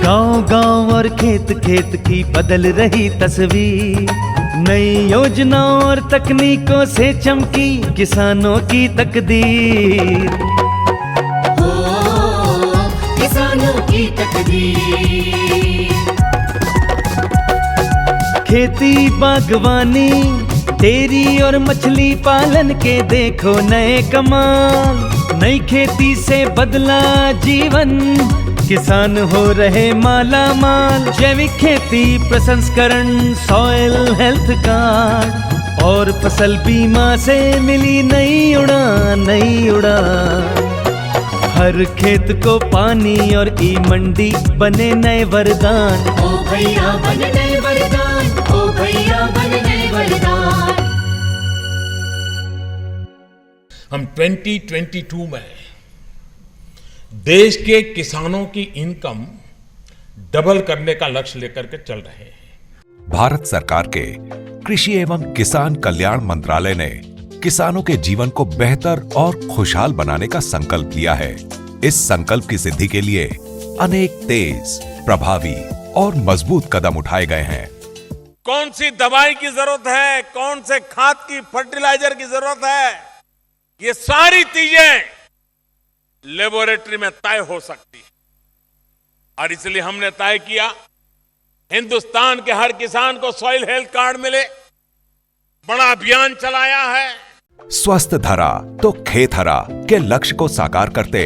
गांव गांव और खेत खेत की बदल रही तस्वीर, नई योजनाओं और तकनीकों से चमकी किसानों की तकदीर। किसानों की तकदीर। खेती बागवानी डेयरी और मछली पालन के देखो नए कमाल, नई खेती से बदला जीवन किसान हो रहे माला माल। जैविक खेती प्रसंस्करण सॉइल हेल्थ कार्ड और फसल बीमा से मिली नई उड़ान, नई उड़ान। हर खेत को पानी और ई मंडी बने नए वरदान। ओ भैया बने नए वरदान, ओ भैया बने नए वरदान। हम 2022 में देश के किसानों की इनकम डबल करने का लक्ष्य लेकर के चल रहे हैं। भारत सरकार के कृषि एवं किसान कल्याण मंत्रालय ने किसानों के जीवन को बेहतर और खुशहाल बनाने का संकल्प लिया है। इस संकल्प की सिद्धि के लिए अनेक तेज, प्रभावी और मजबूत कदम उठाए गए हैं। कौन सी दवाई की जरूरत है, कौन से खाद की, फर्टिलाइजर की जरूरत है, ये सारी चीजें लेबोरेटरी में तय हो सकती है। और इसलिए हमने तय किया हिंदुस्तान के हर किसान को सॉइल हेल्थ कार्ड मिले। बड़ा अभियान चलाया है। स्वस्थ धरा तो खेत हरा के लक्ष्य को साकार करते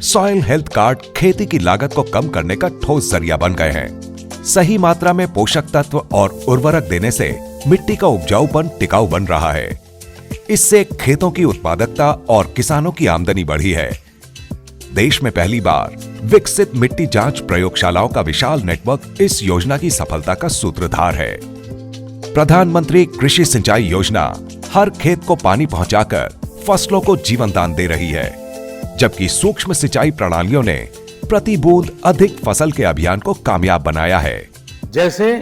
सॉइल हेल्थ कार्ड खेती की लागत को कम करने का ठोस जरिया बन गए हैं। सही मात्रा में पोषक तत्व और उर्वरक देने से मिट्टी का उपजाऊपन टिकाऊ बन रहा है। इससे खेतों की उत्पादकता और किसानों की आमदनी बढ़ी है। देश में पहली बार विकसित मिट्टी जांच प्रयोगशालाओं का विशाल नेटवर्क इस योजना की सफलता का सूत्रधार है। प्रधानमंत्री कृषि सिंचाई योजना हर खेत को पानी पहुंचाकर फसलों को जीवन दान दे रही है, जबकि सूक्ष्म सिंचाई प्रणालियों ने प्रति बूंद अधिक फसल के अभियान को कामयाब बनाया है। जैसे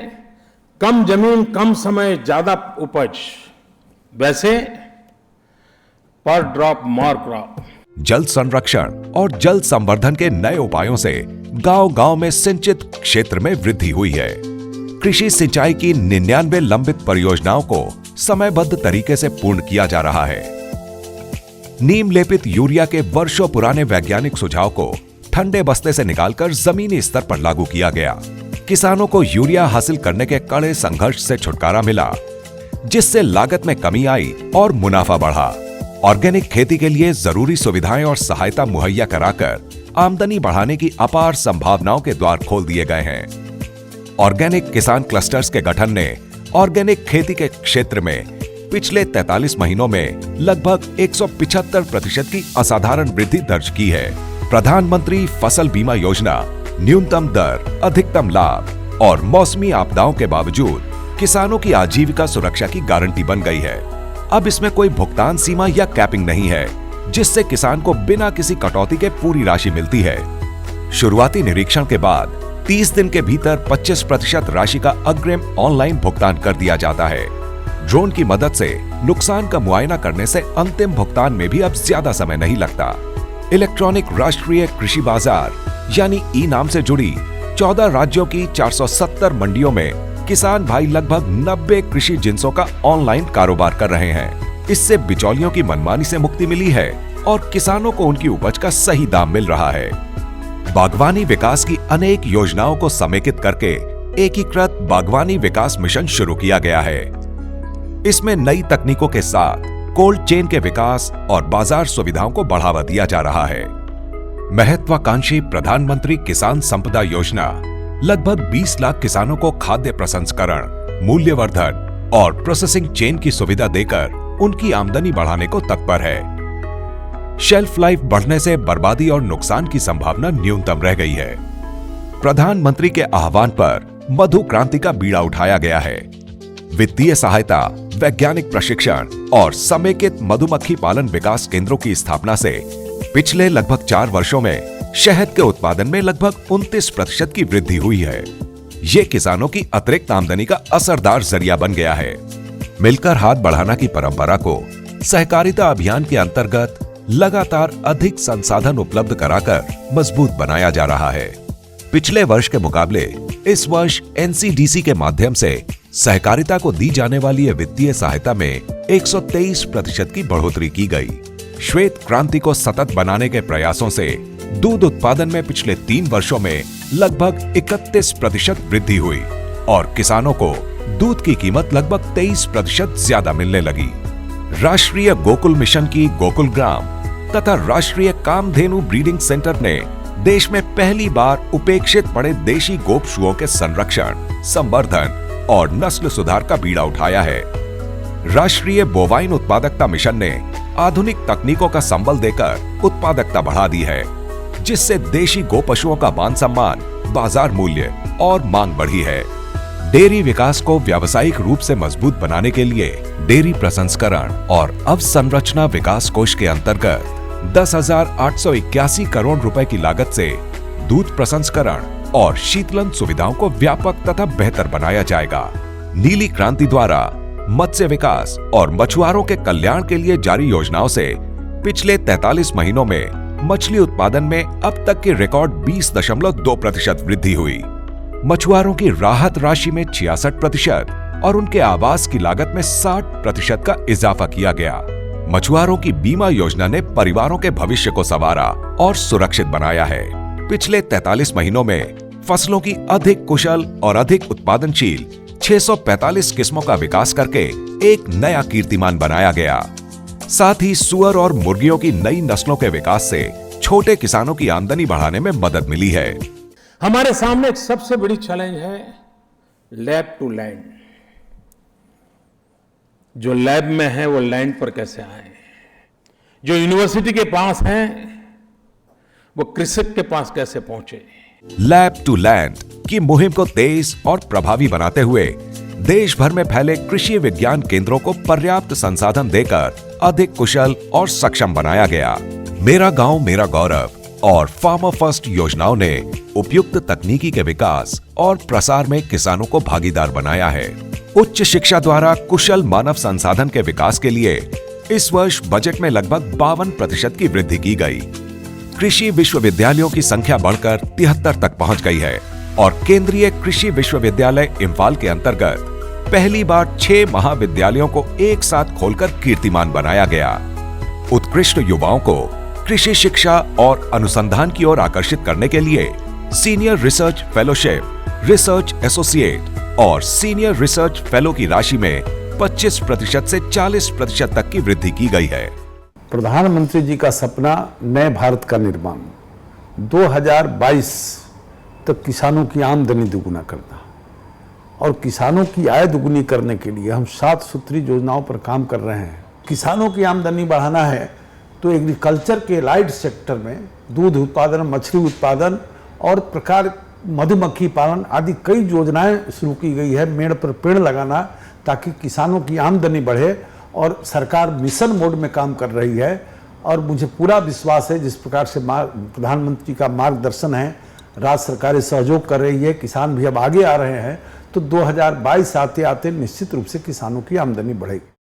कम जमीन कम समय ज्यादा उपज, वैसे पर ड्रॉप मोर क्रॉप। जल संरक्षण और जल संवर्धन के नए उपायों से गांव-गांव में सिंचित क्षेत्र में वृद्धि हुई है। कृषि सिंचाई की 99 लंबित परियोजनाओं को समयबद्ध तरीके से पूर्ण किया जा रहा है। नीम लेपित यूरिया के वर्षों पुराने वैज्ञानिक सुझाव को ठंडे बस्ते से निकालकर जमीनी स्तर पर लागू किया गया। किसानों को यूरिया हासिल करने के कड़े संघर्ष से छुटकारा मिला, जिससे लागत में कमी आई और मुनाफा बढ़ा। ऑर्गेनिक खेती के लिए जरूरी सुविधाएं और सहायता मुहैया कराकर आमदनी बढ़ाने की अपार संभावनाओं के द्वार खोल दिए गए हैं। ऑर्गेनिक किसान क्लस्टर्स के गठन ने ऑर्गेनिक खेती के क्षेत्र में पिछले 43 महीनों में लगभग 175% की असाधारण वृद्धि दर्ज की है। प्रधानमंत्री फसल बीमा योजना न्यूनतम दर, अधिकतम लाभ और मौसमी आपदाओं के बावजूद किसानों की आजीविका सुरक्षा की गारंटी बन गई है। अब इसमें कोई भुगतान सीमा या कैपिंग नहीं है, जिससे किसान को बिना किसी कटौती के पूरी राशि मिलती है। शुरुआती निरीक्षण के बाद 30 दिन के भीतर 25% राशि का अग्रिम ऑनलाइन भुगतान कर दिया जाता है। ड्रोन की मदद से नुकसान का मुआयना करने से अंतिम भुगतान में भी अब ज्यादा समय नहीं लगता। इलेक्ट्रॉनिक राष्ट्रीय कृषि बाजार यानी ई नाम से जुड़ी 14 राज्यों की 470 मंडियों में किसान भाई लगभग 90 कृषि जिन्सों का ऑनलाइन कारोबार कर रहे हैं। इससे बिचौलियों की मनमानी से मुक्ति मिली है और किसानों को उनकी उपज का सही दाम मिल रहा है। बागवानी विकास की अनेक योजनाओं को समेकित करके एकीकृत बागवानी विकास मिशन शुरू किया गया है। इसमें नई तकनीकों के साथ कोल्ड चेन के विकास और बाजार सुविधाओं को बढ़ावा दिया जा रहा है। महत्वाकांक्षी प्रधानमंत्री किसान संपदा योजना लगभग 20 लाख किसानों को खाद्य प्रसंस्करण, मूल्यवर्धन और प्रोसेसिंग चेन की सुविधा देकर उनकी आमदनी बढ़ाने को तत्पर है। शेल्फ लाइफ बढ़ने से बर्बादी और नुकसान की संभावना न्यूनतम रह गई है। प्रधानमंत्री के आह्वान पर मधु क्रांति का बीड़ा उठाया गया है। वित्तीय सहायता, वैज्ञानिक प्रशिक्षण और समेकित मधुमक्खी पालन विकास केंद्रों की स्थापना से पिछले लगभग 4 वर्षों में शहद के उत्पादन में लगभग 29% की वृद्धि हुई है। ये किसानों की अतिरिक्त आमदनी का असरदार जरिया बन गया है। मिलकर हाथ बढ़ाना की परंपरा को सहकारिता अभियान के अंतर्गत लगातार अधिक संसाधन उपलब्ध कराकर मजबूत बनाया जा रहा है। पिछले वर्ष के मुकाबले इस वर्ष एनसीडीसी के माध्यम से सहकारिता को दी जाने वाली वित्तीय सहायता में 123% की बढ़ोतरी की गई। श्वेत क्रांति को सतत बनाने के प्रयासों से दूध उत्पादन में पिछले 3 वर्षों में लगभग 31% वृद्धि हुई और किसानों को दूध की कीमत लगभग 23% ज्यादा मिलने लगी। राष्ट्रीय गोकुल मिशन की गोकुल ग्राम तथा राष्ट्रीय कामधेनु ब्रीडिंग सेंटर ने देश में पहली बार उपेक्षित पड़े देशी गोपशुओं के संरक्षण, संवर्धन और नस्ल सुधार का बीड़ा उठाया है। राष्ट्रीय बोवाइन उत्पादकता मिशन ने आधुनिक तकनीकों का संबल देकर उत्पादकता बढ़ा दी है, जिससे देशी गोपशुओं का मान सम्मान, बाजार मूल्य और मांग बढ़ी है। डेयरी विकास को व्यावसायिक रूप से मजबूत बनाने के लिए डेयरी प्रसंस्करण और अवसंरचना विकास कोष के अंतर्गत 10,881 करोड़ रुपए की लागत से दूध प्रसंस्करण और शीतलन सुविधाओं को व्यापक तथा बेहतर बनाया जाएगा। नीली क्रांति द्वारा मत्स्य विकास और मछुआरों के कल्याण के लिए जारी योजनाओं से पिछले 43 महीनों में मछली उत्पादन में अब तक की रिकॉर्ड 20.2% वृद्धि हुई। मछुआरों की राहत राशि में 66% और उनके आवास की लागत में 60% का इजाफा किया गया। मछुआरों की बीमा योजना ने परिवारों के भविष्य को संवारा और सुरक्षित बनाया है। पिछले 43 महीनों में फसलों की अधिक कुशल और अधिक उत्पादनशील 645 किस्मों का विकास करके एक नया कीर्तिमान बनाया गया। साथ ही सुअर और मुर्गियों की नई नस्लों के विकास से छोटे किसानों की आमदनी बढ़ाने में मदद मिली है। हमारे सामने एक सबसे बड़ी चैलेंज है लैब टू लैंड। जो लैब में है वो लैंड पर कैसे आए, जो यूनिवर्सिटी के पास है वो कृषक के पास कैसे पहुंचे। लैब टू लैंड की मुहिम को तेज और प्रभावी बनाते हुए देश भर में फैले कृषि विज्ञान केंद्रों को पर्याप्त संसाधन देकर अधिक कुशल और सक्षम बनाया गया। मेरा गांव मेरा गौरव और फार्मर फर्स्ट योजनाओं ने उपयुक्त तकनीकी के विकास और प्रसार में किसानों को भागीदार बनाया है। उच्च शिक्षा द्वारा कुशल मानव संसाधन के विकास के लिए इस वर्ष बजट में लगभग 52% की वृद्धि की गई। कृषि विश्वविद्यालयों की संख्या बढ़कर 73 तक पहुंच गई है और केंद्रीय कृषि विश्वविद्यालय इम्फाल के अंतर्गत पहली बार 6 महाविद्यालयों को एक साथ खोलकर कीर्तिमान बनाया गया। उत्कृष्ट युवाओं को कृषि शिक्षा और अनुसंधान की ओर आकर्षित करने के लिए senior research fellowship, research associate और सीनियर रिसर्च फेलो की राशि में 25% से 40% तक की वृद्धि की गई है। प्रधानमंत्री जी का सपना नए भारत का निर्माण 2022 तक किसानों की आमदनी दुगुना करना और किसानों की आय दुगुनी करने के लिए हम 7 सूत्री योजनाओं पर काम कर रहे हैं। किसानों की आमदनी बढ़ाना है तो एग्रीकल्चर के लाइट सेक्टर में दूध उत्पादन, मछली उत्पादन और प्रकार मधुमक्खी पालन आदि कई योजनाएं शुरू की गई है। मेड़ पर पेड़ लगाना ताकि किसानों की आमदनी बढ़े और सरकार मिशन मोड में काम कर रही है। और मुझे पूरा विश्वास है जिस प्रकार से प्रधानमंत्री का मार्गदर्शन है, राज्य सरकारें सहयोग कर रही है, किसान भी अब आगे आ रहे हैं, तो 2022 आते आते निश्चित रूप से किसानों की आमदनी बढ़ेगी।